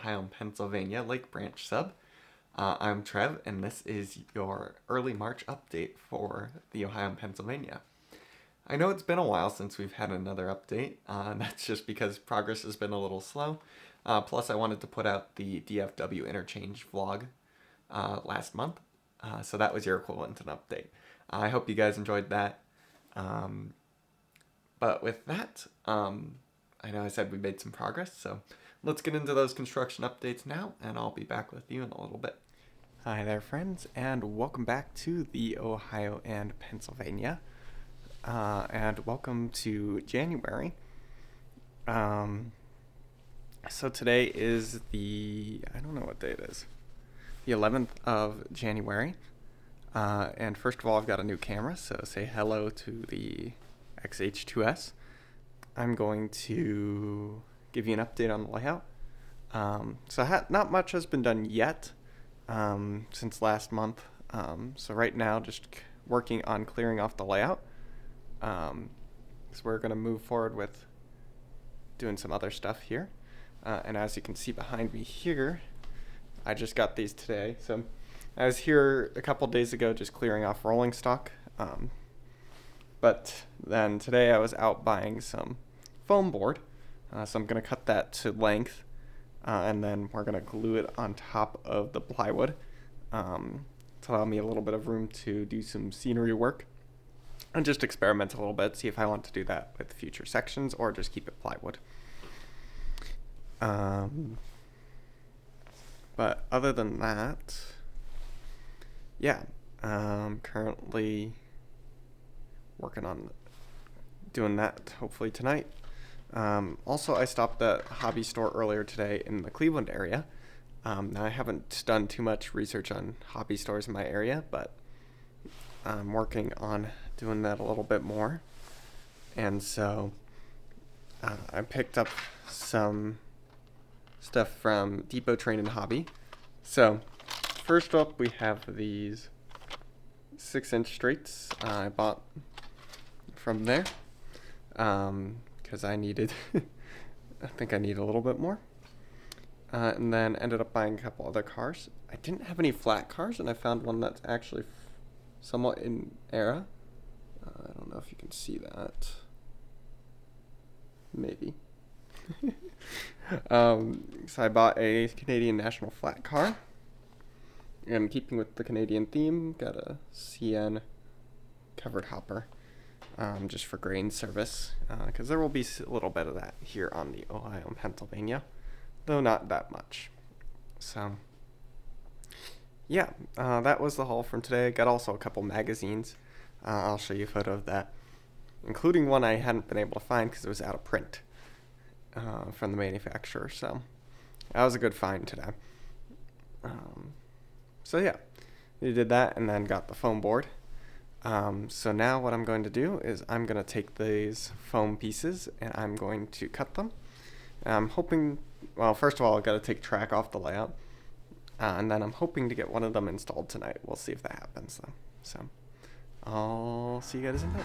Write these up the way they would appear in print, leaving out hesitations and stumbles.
Ohio and Pennsylvania Lake Branch sub. I'm Trev, and this is your early March update for the Ohio and Pennsylvania. I know it's been a while since we've had another update. That's just because progress has been a little slow. Plus, I wanted to put out the DFW interchange vlog last month, so that was your equivalent to an update. I hope you guys enjoyed that. But with that, I know I said we made some progress, so let's get into those construction updates now, and I'll be back with you in a little bit. Hi there, friends, and welcome back to the Ohio and Pennsylvania, and welcome to January. So today is I don't know what day it is, the 11th of January, and first of all, I've got a new camera, so say hello to the XH2S. I'm going to give you an update on the layout. Not much has been done yet since last month. So right now, just working on clearing off the layout. So we're going to move forward with doing some other stuff here. And as you can see behind me here, I just got these today. So I was here a couple days ago just clearing off rolling stock. But then today I was out buying some foam board, so I'm going to cut that to length, and then we're going to glue it on top of the plywood to allow me a little bit of room to do some scenery work and just experiment a little bit, see if I want to do that with future sections or just keep it plywood. But other than that, yeah, currently working on doing that hopefully tonight. Also, I stopped at a hobby store earlier today in the Cleveland area. Now I haven't done too much research on hobby stores in my area, but I'm working on doing that a little bit more. And so I picked up some stuff from Depot Train and Hobby. So first up, we have these 6-inch straights I bought from there because I needed I think I need a little bit more, and then ended up buying a couple other cars. I didn't have any flat cars, and I found one that's actually somewhat in era. I don't know if you can see that, maybe. So I bought a Canadian National flat car, and keeping with the Canadian theme, got a CN covered hopper, just for grain service, because there will be a little bit of that here on the Ohio and Pennsylvania, though not that much. So yeah, that was the haul from today. Got also a couple magazines. I'll show you a photo of that, including one I hadn't been able to find because it was out of print from the manufacturer. So that was a good find today. So yeah, we did that and then got the foam board. So now what I'm going to do is I'm going to take these foam pieces and I'm going to cut them. I'm hoping, well, first of all, I've got to take track off the layout. And then I'm hoping to get one of them installed tonight. We'll see if that happens though. So I'll see you guys in a bit.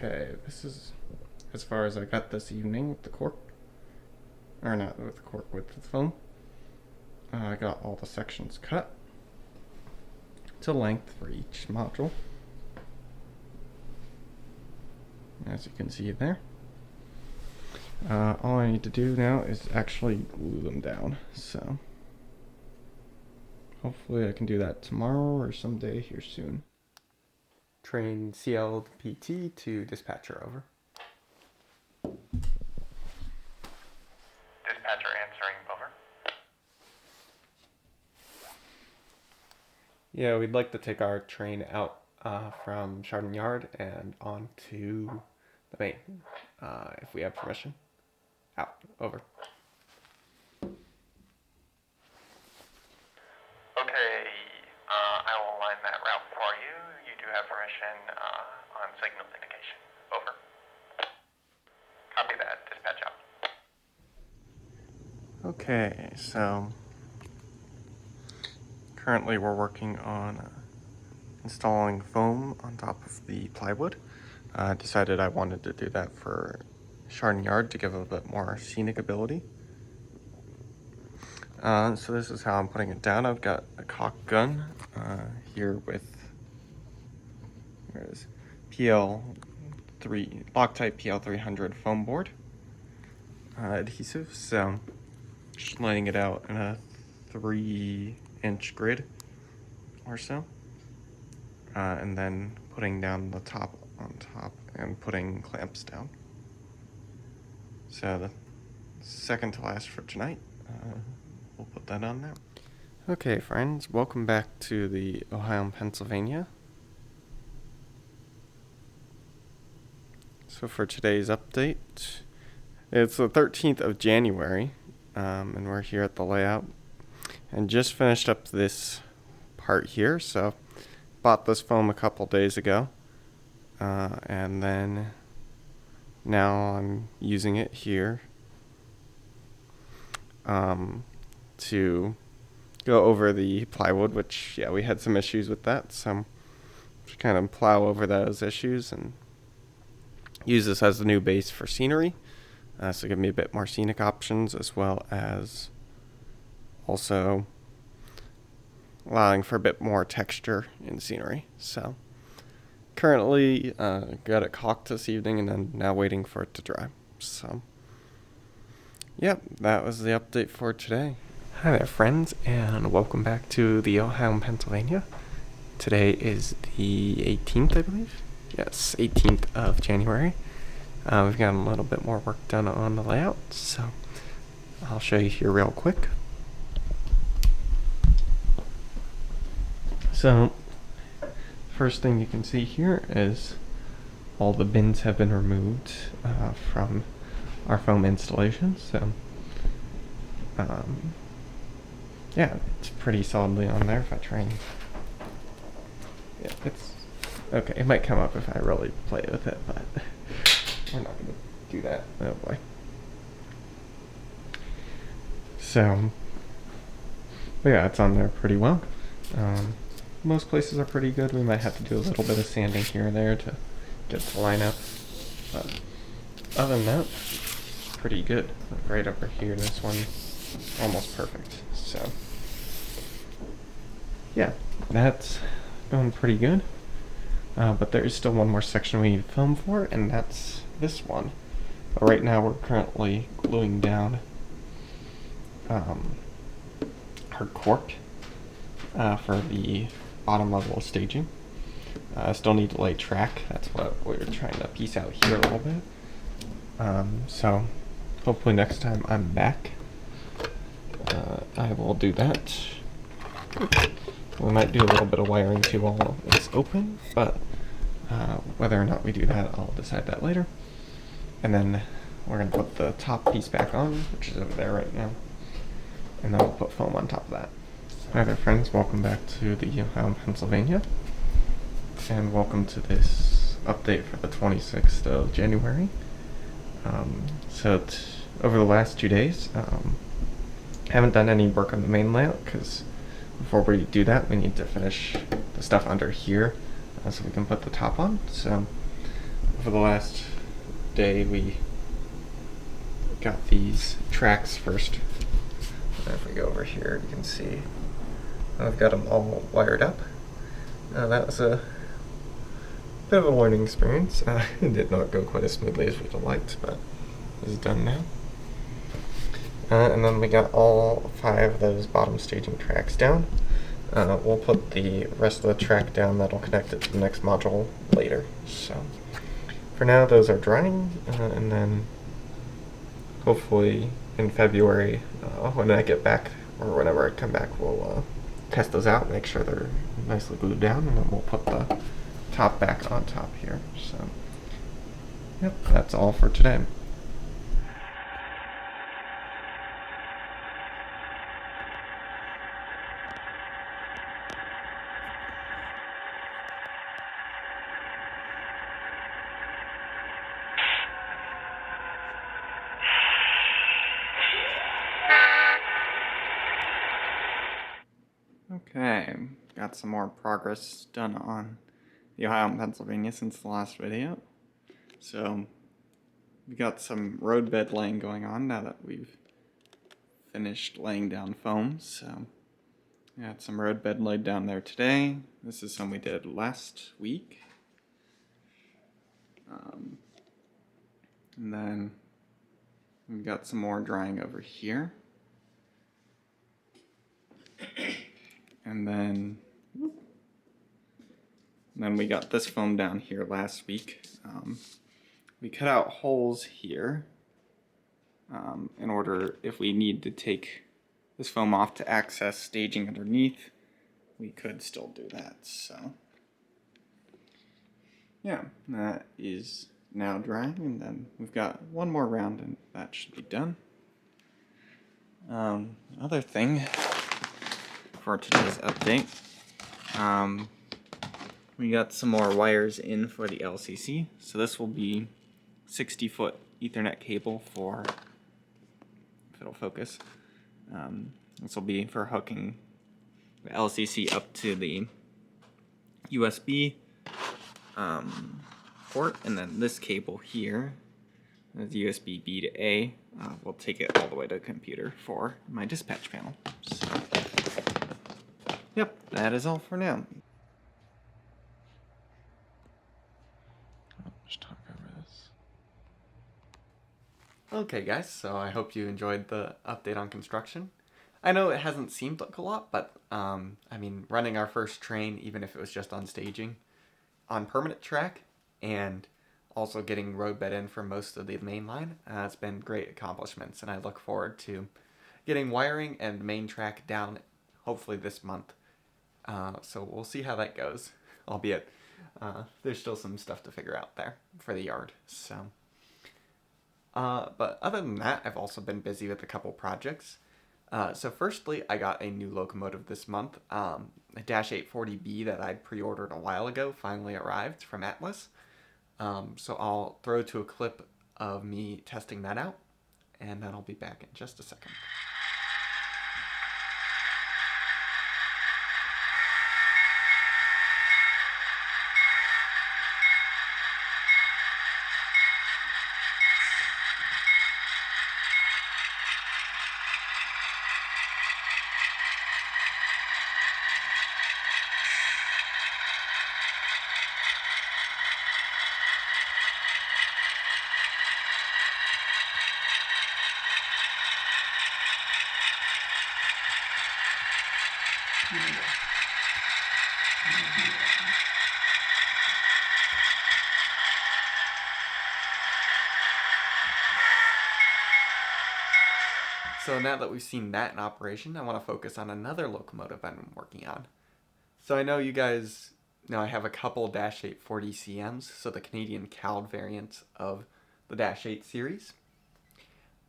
Okay, this is as far as I got this evening with the cork. or not with the cork, with the foam. I got all the sections cut to length for each module, as you can see there. All I need to do now is actually glue them down, so hopefully I can do that tomorrow or someday here soon. Train CLPT to dispatcher, over. Dispatcher answering, over. Yeah, we'd like to take our train out from Chardon Yard and on to the main, if we have permission. Out, over. Okay, I will align that route for you. You do have permission on signal indication. Over. Copy that. Dispatch out. Okay, so currently we're working on installing foam on top of the plywood. I decided I wanted to do that for Chardon Yard to give a bit more scenic ability. So this is how I'm putting it down. I've got a caulk gun here with PL3 Loctite PL300 foam board adhesive. So just laying it out in a 3-inch grid or so, and then putting down the top on top and putting clamps down. So the second to last for tonight. We'll put that on now. Okay, friends, welcome back to the Ohio and Pennsylvania. So for today's update, it's the 13th of January, and we're here at the layout. And just finished up this part here, so bought this foam a couple days ago, and then now I'm using it here to go over the plywood, which, yeah, we had some issues with that, so just kind of plow over those issues and use this as the new base for scenery, so give me a bit more scenic options, as well as also allowing for a bit more texture in scenery. So currently got it caulked this evening and then now waiting for it to dry. So yep, that was the update for today. Hi there, friends, and welcome back to the Ohio and Pennsylvania. Today is the 18th, I believe. Yes, 18th of January. We've got a little bit more work done on the layout, so I'll show you here real quick. So, first thing you can see here is all the bins have been removed from our foam installation. So, yeah, it's pretty solidly on there. If I try and, yeah, it's okay. It might come up if I really play with it, but we're not gonna do that. Oh boy. So, but yeah, it's on there pretty well. Most places are pretty good. We might have to do a little bit of sanding here and there to get the line up. But other than that, pretty good. Right over here, this one, almost perfect. So, yeah, that's going pretty good. But there is still one more section we need to film for, and that's this one. But right now we're currently gluing down our cork for the bottom level of staging. Still need to lay track. That's what we're trying to piece out here a little bit. So hopefully next time I'm back, I will do that. We might do a little bit of wiring too while it's open, but whether or not we do that, I'll decide that later. And then we're going to put the top piece back on, which is over there right now. And then we'll put foam on top of that. Hi there, friends. Welcome back to the Ohio, Pennsylvania. And welcome to this update for the 26th of January. So over the last 2 days, haven't done any work on the main layout because before we do that, we need to finish the stuff under here so we can put the top on. So over the last day, we got these tracks first. If we go over here, you can see I've got them all wired up. That was a bit of a learning experience. It did not go quite as smoothly as we'd have liked, but it's done now. And then we got all 5 of those bottom staging tracks down. We'll put the rest of the track down that'll connect it to the next module later. So for now, those are drying, and then hopefully in February, when I get back, or whenever I come back, we'll test those out, make sure they're nicely glued down, and then we'll put the top back on top here. So, yep, that's all for today. Okay, got some more progress done on the Ohio and Pennsylvania since the last video. So we got some roadbed laying going on now that we've finished laying down foam. So we got some roadbed laid down there today. This is some we did last week. And then we've got some more drying over here. And then we got this foam down here last week. We cut out holes here in order, if we need to take this foam off to access staging underneath, we could still do that. So yeah, that is now drying, and then we've got one more round and that should be done. Other thing for today's update, we got some more wires in for the LCC. So this will be 60-foot Ethernet cable for, if it'll focus, this will be for hooking the LCC up to the USB port, and then this cable here is USB B to A. We'll take it all the way to the computer for my dispatch panel. So, yep, that is all for now. I'll just talk over this. Okay, guys, so I hope you enjoyed the update on construction. I know it hasn't seemed like a lot, but I mean, running our first train, even if it was just on staging, on permanent track, and also getting roadbed in for most of the main line, it's been great accomplishments, and I look forward to getting wiring and main track down hopefully this month. So we'll see how that goes, albeit there's still some stuff to figure out there for the yard. So, but other than that, I've also been busy with a couple projects. So firstly, I got a new locomotive this month. A Dash 840B that I'd pre-ordered a while ago finally arrived from Atlas. So I'll throw to a clip of me testing that out, and then I'll be back in just a second. So now that we've seen that in operation, I want to focus on another locomotive I've been working on. So I know you guys know I have a couple Dash 840 CMs, so the Canadian CALD variants of the Dash 8 series.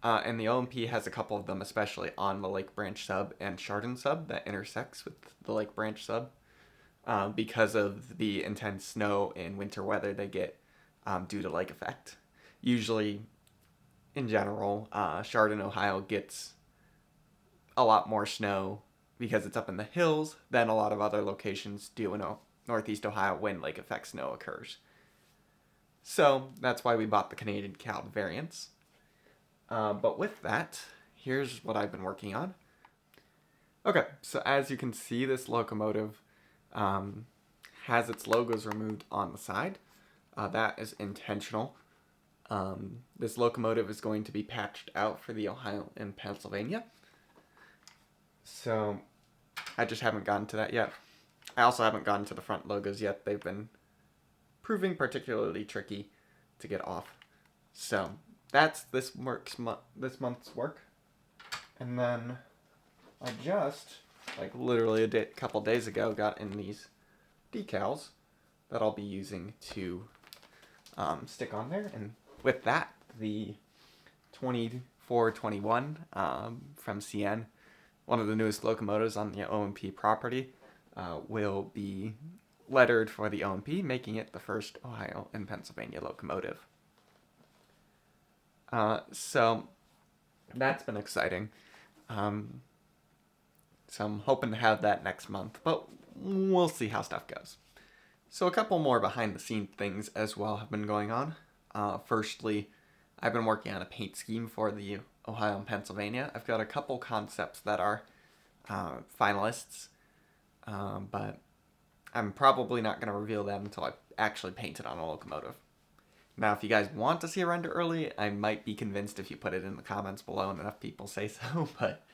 And the OMP has a couple of them, especially on the Lake Branch sub and Chardon sub that intersects with the Lake Branch sub because of the intense snow and winter weather they get due to lake effect. Usually, in general, Chardon, Ohio gets a lot more snow because it's up in the hills than a lot of other locations do in Northeast Ohio when lake effect snow occurs. So that's why we bought the Canadian CALD variants. But with that, here's what I've been working on. Okay, so as you can see, this locomotive has its logos removed on the side. That is intentional. This locomotive is going to be patched out for the Ohio and Pennsylvania. So I just haven't gotten to that yet. I also haven't gotten to the front logos yet. They've been proving particularly tricky to get off. So that's this month's work. And then I just, like literally a couple days ago, got in these decals that I'll be using to stick on there. And with that, the 2421 from CN, one of the newest locomotives on the OMP property, will be lettered for the OMP, making it the first Ohio and Pennsylvania locomotive. So that's been exciting. So I'm hoping to have that next month, but we'll see how stuff goes. So a couple more behind the scenes things as well have been going on. Firstly, I've been working on a paint scheme for the Ohio and Pennsylvania. I've got a couple concepts that are finalists, but I'm probably not going to reveal them until I actually paint it on a locomotive. Now, if you guys want to see a render early, I might be convinced if you put it in the comments below and enough people say so, but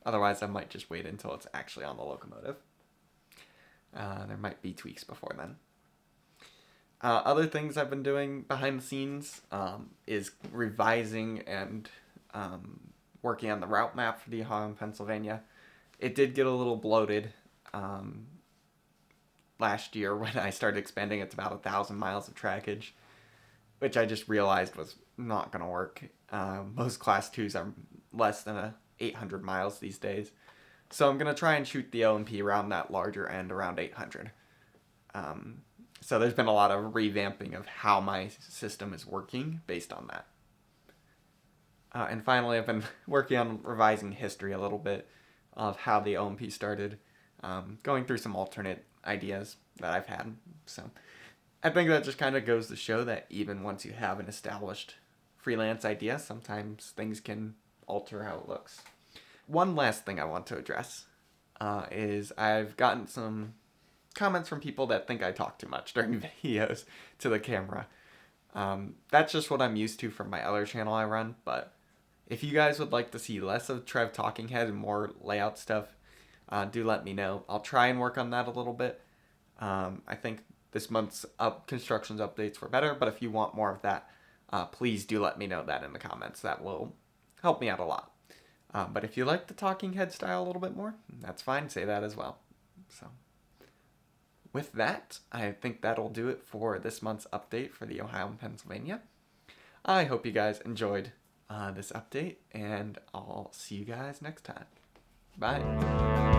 otherwise I might just wait until it's actually on the locomotive. There might be tweaks before then. Other things I've been doing behind the scenes is revising and working on the route map for the Ohio and Pennsylvania. It did get a little bloated last year when I started expanding it to about 1,000 miles of trackage, which I just realized was not going to work. Most Class 2s are less than 800 miles these days. So I'm going to try and shoot the OMP around that larger end, around 800. So there's been a lot of revamping of how my system is working based on that. And finally, I've been working on revising history a little bit of how the OMP started, going through some alternate ideas that I've had. So I think that just kind of goes to show that even once you have an established freelance idea, sometimes things can alter how it looks. One last thing I want to address is I've gotten some comments from people that think I talk too much during videos to the camera. That's just what I'm used to from my other channel I run, but if you guys would like to see less of Trev talking head and more layout stuff, do let me know. I'll try and work on that a little bit. I think this month's constructions updates were better, but if you want more of that, please do let me know that in the comments. That will help me out a lot. But if you like the talking head style a little bit more, that's fine. Say that as well. So with that, I think that'll do it for this month's update for the Ohio and Pennsylvania. I hope you guys enjoyed this update, and I'll see you guys next time. Bye.